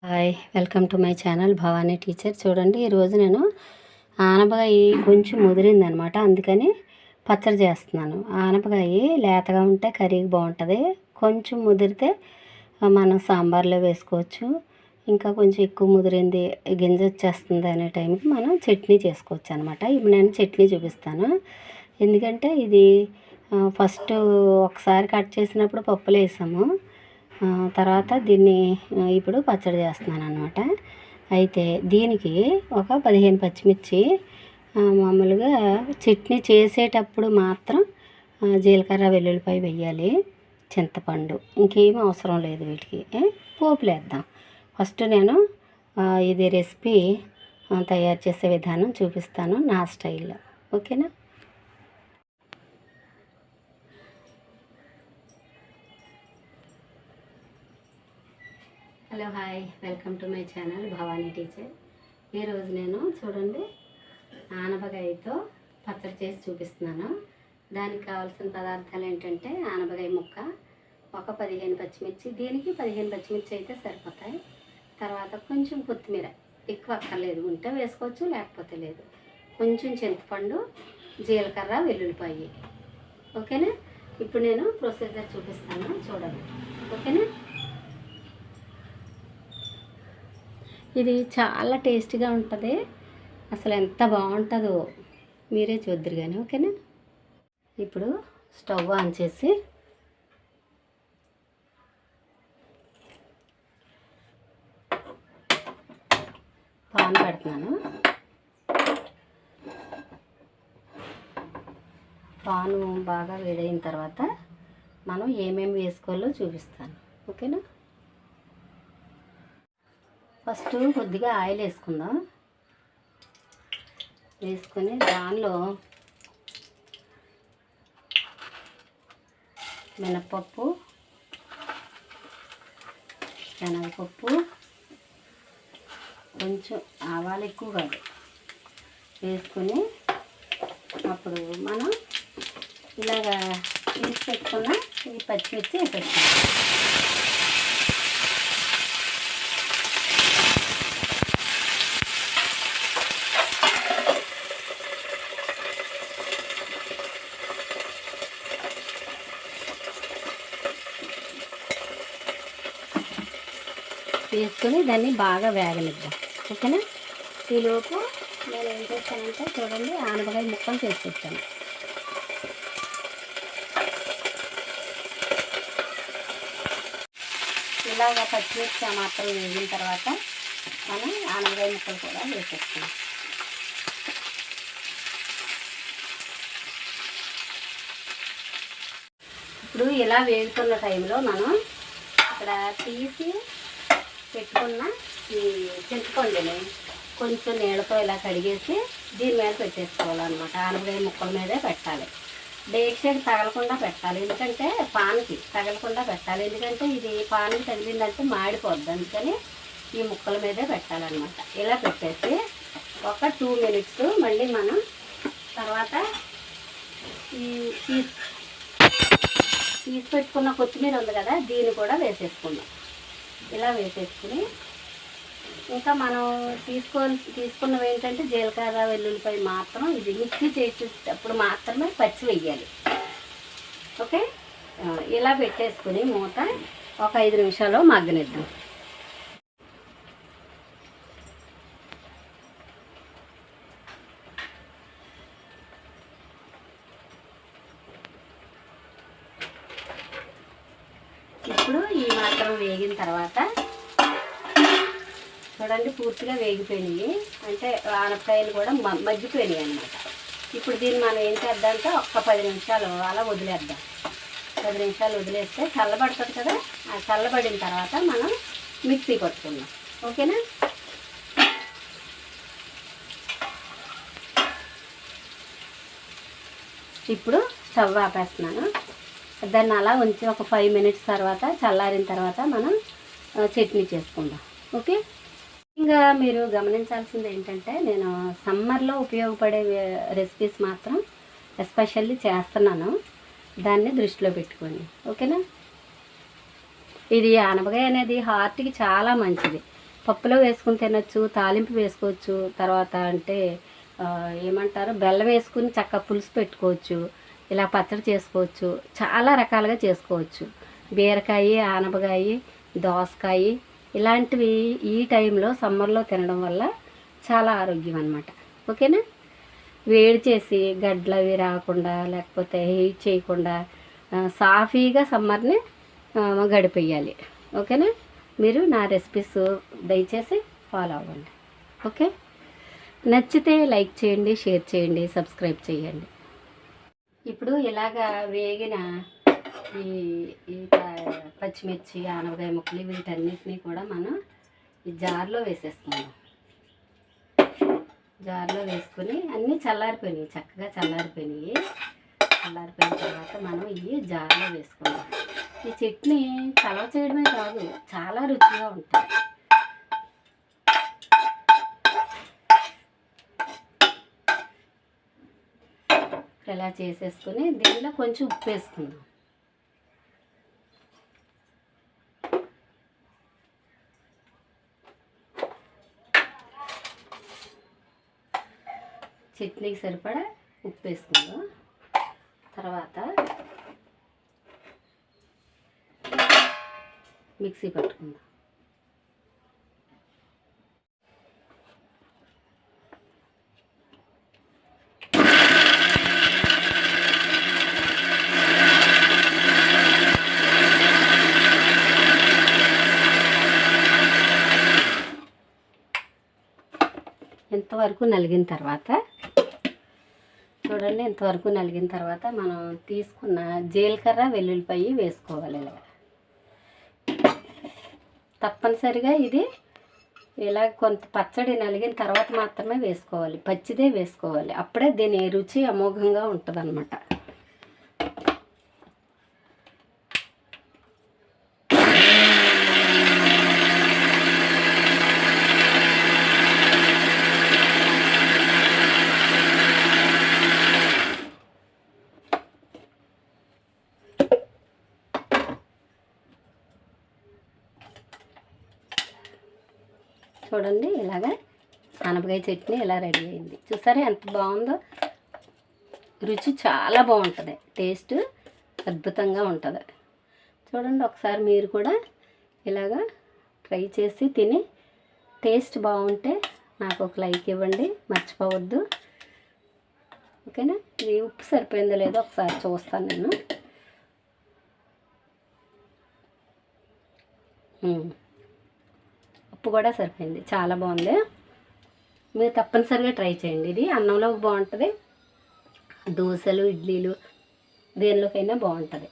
Hi, welcome to my channel Bhavani teacher. చూడండి, ఈరోజు నేను ఆనపకాయ కొంచెం ముదిరిందనమాట, అందుకని పచ్చడి చేస్తున్నాను. ఆనపకాయ లేతగా ఉంటే కర్రీకి బాగుంటుంది, కొంచెం ముదిరితే మనం సాంబార్లో వేసుకోవచ్చు. ఇంకా కొంచెం ఎక్కువ ముదిరింది, గింజ వచ్చేస్తుంది అనే టైంకి మనం చట్నీ చేసుకోవచ్చు అనమాట. ఇప్పుడు నేను చట్నీ చూపిస్తాను. ఎందుకంటే ఇది ఫస్ట్ ఒకసారి కట్ చేసినప్పుడు పప్పులు వేసాము, తర్వాత దీన్ని ఇప్పుడు పచ్చడి చేస్తున్నాను అనమాట. అయితే దీనికి ఒక 15 పచ్చిమిర్చి, మామూలుగా చట్నీ చేసేటప్పుడు మాత్రం జీలకర్ర వెల్లుల్లిపాయ వేయాలి, చింతపండు, ఇంకేం అవసరం లేదు వీటికి. పోపులు వేద్దాం. ఫస్ట్ నేను ఇది రెసిపీ తయారు చేసే విధానం చూపిస్తాను నా స్టైల్లో, ఓకేనా. Hello, hi, welcome to my channel Bhavani teacher. ఈరోజు నేను చూడండి ఆనపకాయతో పచ్చడి చేసి చూపిస్తున్నాను. దానికి కావాల్సిన పదార్థాలు ఏంటంటే ఆనపకాయ ముక్క, ఒక 15 పచ్చిమిర్చి, దీనికి 15 పచ్చిమిర్చి అయితే సరిపోతాయి. తర్వాత కొంచెం కొత్తిమీర, ఎక్కువ అక్కర్లేదు, ఉంటే వేసుకోవచ్చు లేకపోతే లేదు. కొంచెం చింతపండు, జీలకర్ర, వెల్లుల్లిపాయ, ఓకేనా. ఇప్పుడు నేను ప్రొసీజర్ చూపిస్తాను, చూడండి, ఓకేనా. ఇది చాలా టేస్టీగా ఉంటుంది, అసలు ఎంత బాగుంటుందో మీరే చూద్దరు కానీ, ఓకేనా. ఇప్పుడు స్టవ్ ఆన్ చేసి పాన్ పెడుతున్నాను. పాను బాగా వేడైన తర్వాత మనం ఏమేమి వేసుకోవాలో చూపిస్తాను, ఓకేనా. ఫస్ట్ కొద్దిగా ఆయిల్ వేసుకుందాం. వేసుకొని దానిలో మినపప్పు, శనగపప్పు, కొంచెం ఆవాలు, ఎక్కువ కాదు, వేసుకొని అప్పుడు మనం ఇలాగా తీసి పెట్టుకున్న ఈ పచ్చిమిర్చి వేసేస్తాం. వేసుకొని దాన్ని బాగా వేగనిద్దాం, ఓకేనా. ఈలోపు నేను ఏం చేస్తానంటే చూడండి, ఆనపకాయ ముక్కలు చేసుకొచ్చాను. ఇలాగ పచ్చిమిర్చి మాత్రం వేగిన తర్వాత మనం ఆనపకాయ ముక్కలు కూడా వేసేస్తాం. ఇప్పుడు ఇలా వేగుతున్న టైంలో మనం ఇక్కడ తీసి పెట్టుకున్న ఈ చింతపండుని కొంచెం నీళ్ళతో ఇలా కడిగేసి దీని మీద పెట్టేసుకోవాలన్నమాట. ఆనపకాయ ముక్కల మీదే పెట్టాలి, డేక్షకి తగలకుండా పెట్టాలి, ఎందుకంటే పాన్కి తగలకుండా పెట్టాలి, ఎందుకంటే ఇది పాన్కి తగిలిందంటే మాడిపోద్ది, అందుకని ఈ ముక్కల మీదే పెట్టాలన్నమాట. ఇలా పెట్టేసి ఒక 2 మినిట్స్ మళ్ళీ మనం తర్వాత ఈ తీసి పెట్టుకున్న కొత్తిమీర ఉంది కదా, దీన్ని కూడా వేసేసుకుందాం. ఇలా వేసేసుకుని ఇంకా మనం తీసుకున్నవి ఏంటంటే జీలకర్ర, వెల్లుల్లిపాయ మాత్రం ఇది మిక్సీ చేసేటప్పుడు మాత్రమే పచ్చి వేయాలి, ఓకే. ఇలా పెట్టేసుకుని మూత ఒక 5 నిమిషాలు మగ్గనిద్దాం. ఇప్పుడు ఈ మాత్రం వేగిన తర్వాత చూడండి, పూర్తిగా వేగిపోయినాయి, అంటే ఆనపకాయలు కూడా మగ్గిపోయినాయి అన్నమాట. ఇప్పుడు దీన్ని మనం ఏం చేద్దామంటే ఒక్క 10 నిమిషాలు అలా వదిలేద్దాం. 10 నిమిషాలు వదిలేస్తే చల్లబడుతుంది కదా, ఆ చల్లబడిన తర్వాత మనం మిక్సీ పట్టుకుందాం, ఓకేనా. ఇప్పుడు స్టవ్ ఆపేస్తున్నాను. దాన్ని అలా ఉంచి ఒక 5 మినిట్స్ తర్వాత చల్లారిన తర్వాత మనం చట్నీ చేసుకుందాం, ఓకే. ఇంకా మీరు గమనించాల్సింది ఏంటంటే నేను సమ్మర్లో ఉపయోగపడే రెసిపీస్ మాత్రం ఎస్పెషల్లీ చేస్తున్నాను, దాన్ని దృష్టిలో పెట్టుకోండి, ఓకేనా. ఇది ఆనపకాయ అనేది హార్ట్కి చాలా మంచిది. పప్పులో వేసుకుని తినచ్చు, తాలింపు వేసుకోవచ్చు. తర్వాత అంటే ఏమంటారు, బెల్లం వేసుకుని చక్కగా పులుసు పెట్టుకోవచ్చు, ఇలా పచ్చడి చేసుకోవచ్చు, చాలా రకాలుగా చేసుకోవచ్చు. బీరకాయ, ఆనపకాయ, దోసకాయ ఇలాంటివి ఈ టైంలో సమ్మర్లో తినడం వల్ల చాలా ఆరోగ్యం అన్నమాట. ఓకేనా? వేడి చేసి గడ్డలు అవి రాకుండా, లేకపోతే హీట్ చేయకుండా సాఫీగా సమ్మర్ని గడిపేయాలి. ఓకేనా? మీరు నా రెసిపీస్ దయచేసి ఫాలో అవ్వండి. ఓకే, నచ్చితే లైక్ చేయండి, షేర్ చేయండి, సబ్స్క్రైబ్ చేయండి. ఇప్పుడు ఇలాగా వేగిన ఈ పచ్చిమిర్చి, ఆనపకాయ ముక్కలు వీటన్నిటినీ కూడా మనం ఈ జార్లో వేసేస్తున్నాం. జార్లో వేసుకొని అన్నీ చల్లారిపోయినాయి, చక్కగా చల్లారిపోయినాయి. చల్లారిపోయిన తర్వాత మనం ఇవి జార్లో వేసుకున్నాం. ఈ చట్నీ చలవ చేయడమే కాదు, చాలా రుచిగా ఉంటుంది. ఇలా చేసేసుకొని దీనిలో కొంచెం ఉప్పు వేసుకుందాం. చట్నీకి సరిపడా ఉప్పు వేసుకుందాం. తర్వాత మిక్సీ పట్టుకుందాం. ఇంతవరకు నలిగిన తర్వాత చూడండి, ఇంతవరకు నలిగిన తర్వాత మనం తీసుకున్న జీలకర్ర, వెల్లుల్లిపాయ వేసుకోవాలి. ఇలా తప్పనిసరిగా ఇది ఇలా కొంత పచ్చడి నలిగిన తర్వాత మాత్రమే వేసుకోవాలి, పచ్చిదే వేసుకోవాలి. అప్పుడే దీని రుచి అమోఘంగా ఉంటుంది అన్నమాట. చూడండి, ఇలాగా ఆనపకాయ చట్నీ ఇలా రెడీ అయింది. చూసారా ఎంత బాగుందో? రుచి చాలా బాగుంటుంది, టేస్ట్ అద్భుతంగా ఉంటుంది. చూడండి, ఒకసారి మీరు కూడా ఇలాగా ట్రై చేసి తిని టేస్ట్ బాగుంటే నాకు ఒక లైక్ ఇవ్వండి, మర్చిపోవద్దు. ఓకేనా? ఇది ఉప్పు సరిపోయిందో లేదో ఒకసారి చూస్తాను నేను. ఉప్పు కూడా సరిపోయింది, చాలా బాగుంది. మీరు తప్పనిసరిగా ట్రై చేయండి. ఇది అన్నంలోకి బాగుంటుంది, దోశలు, ఇడ్లీలు దేనిలోకైనా బాగుంటుంది.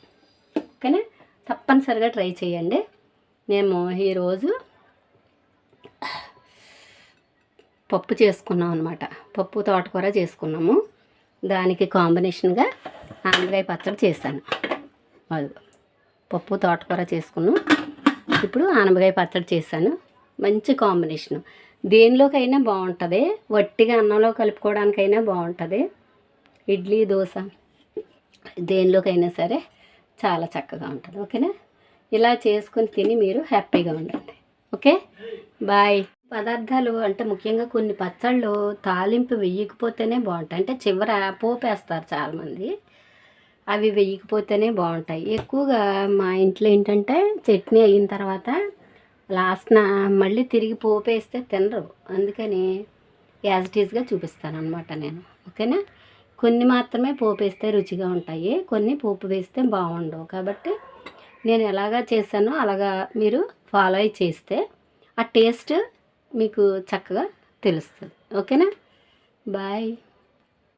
ఓకేనా? తప్పనిసరిగా ట్రై చేయండి. మేము ఈరోజు పప్పు చేసుకున్నాం అనమాట. పప్పు తోటకూర చేసుకున్నాము. దానికి కాంబినేషన్గా ఆనపకాయ పచ్చడి చేశాను. అది పప్పు తోటకూర చేసుకున్నాం, ఇప్పుడు ఆనపకాయ పచ్చడి చేశాను. మంచి కాంబినేషను, దేనిలోకైనా బాగుంటుంది. వట్టిగా అన్నంలో కలుపుకోవడానికైనా బాగుంటుంది. ఇడ్లీ, దోశ దేనిలోకైనా సరే చాలా చక్కగా ఉంటుంది. ఓకేనా? ఇలా చేసుకొని తిని మీరు హ్యాపీగా ఉండండి. Okay, bye. పదార్థాలు అంటే ముఖ్యంగా కొన్ని పచ్చళ్ళు తాలింపు వేయకపోతేనే బాగుంటాయి. అంటే చివర పోపేస్తారు చాలామంది, అవి వేయకపోతేనే బాగుంటాయి. ఎక్కువగా మా ఇంట్లో ఏంటంటే చట్నీ అయిన తర్వాత లాస్ట్న మళ్ళీ తిరిగి పోపేస్తే తినరు, అందుకని యాజ్ ఇట్ ఈజ్గా చూపిస్తాను అనమాట నేను. ఓకేనా? కొన్ని మాత్రమే పోపేస్తే రుచిగా ఉంటాయి, కొన్ని పోపు వేస్తే బాగుండవు. కాబట్టి నేను ఎలాగా చేశానో అలాగా మీరు ఫాలో అయి చేస్తే ఆ టేస్ట్ మీకు చక్కగా తెలుస్తుంది. ఓకేనా? బాయ్.